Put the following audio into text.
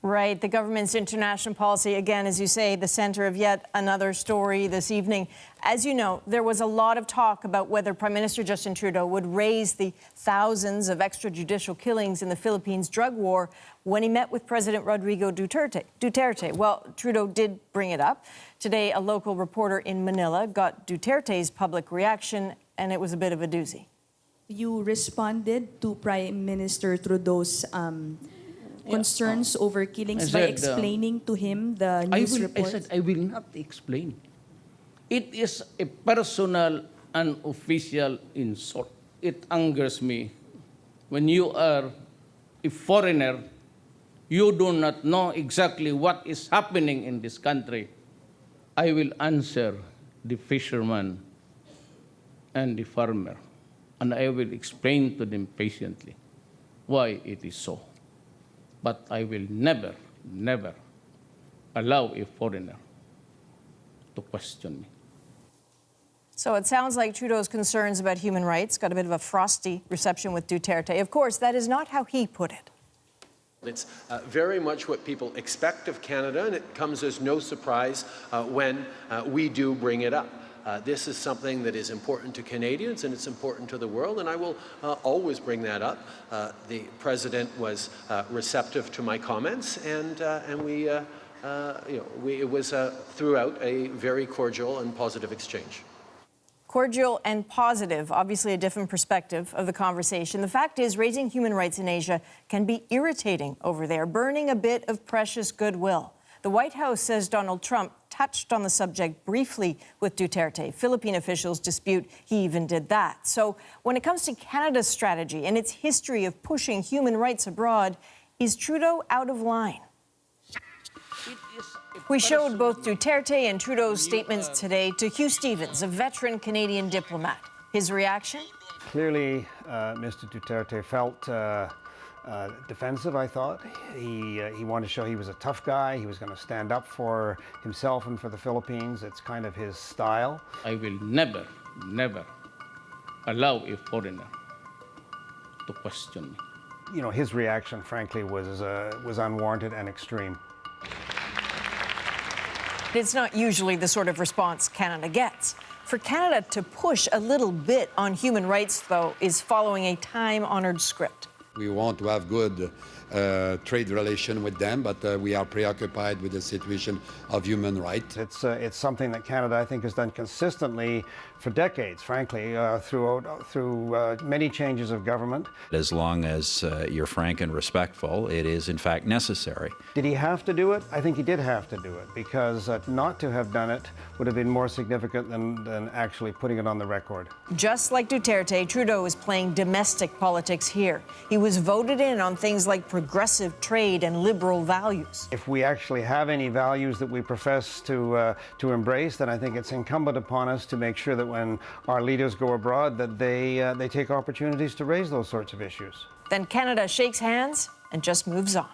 Right. The government's international policy, again, as you say, the center of yet another story this evening. As you know, there was a lot of talk about whether Prime Minister Justin Trudeau would raise the thousands of extrajudicial killings in the Philippines drug war when he met with President Rodrigo Duterte. Well, Trudeau did bring it up. Today, a local reporter in Manila got Duterte's public reaction, and it was a bit of a doozy. You responded to Prime Minister Trudeau's concerns over killings by explaining to him the news report? I said, I will not explain. It is a personal and official insult. It angers me. When you are a foreigner, you do not know exactly what is happening in this country. I will answer the fisherman and the farmer, and I will explain to them patiently why it is so. But I will never, never allow a foreigner to question me. So it sounds like Trudeau's concerns about human rights got a bit of a frosty reception with Duterte. Of course, that is not how he put it. It's very much what people expect of Canada, and it comes as no surprise when we do bring it up. This is something that is important to Canadians and it's important to the world, and I will always bring that up. The President was receptive to my comments, and it was throughout a very cordial and positive exchange. Cordial and positive, obviously a different perspective of the conversation. The fact is, raising human rights in Asia can be irritating over there, burning a bit of precious goodwill. The White House says Donald Trump touched on the subject briefly with Duterte. Philippine officials dispute he even did that. So when it comes to Canada's strategy and its history of pushing human rights abroad, is Trudeau out of line? We showed both Duterte and Trudeau's statements today to Hugh Stevens, a veteran Canadian diplomat. His reaction? Clearly, Mr. Duterte felt defensive, I thought. He wanted to show he was a tough guy. He was going to stand up for himself and for the Philippines. It's kind of his style. I will never, never allow a foreigner to question me. You know, his reaction, frankly, was unwarranted and extreme. It's not usually the sort of response Canada gets. For Canada to push a little bit on human rights, though, is following a time-honored script. We want to have good trade relation with them, but we are preoccupied with the situation of human rights. It's something that Canada, I think, has done consistently for decades, frankly, through many changes of government. As long as you're frank and respectful, it is in fact necessary. Did he have to do it? I think he did have to do it, because not to have done it would have been more significant than actually putting it on the record. Just like Duterte, Trudeau is playing domestic politics here. He was voted in on things like progressive trade and liberal values. If we actually have any values that we profess to embrace, then I think it's incumbent upon us to make sure that when our leaders go abroad, that they take opportunities to raise those sorts of issues. Then Canada shakes hands and just moves on.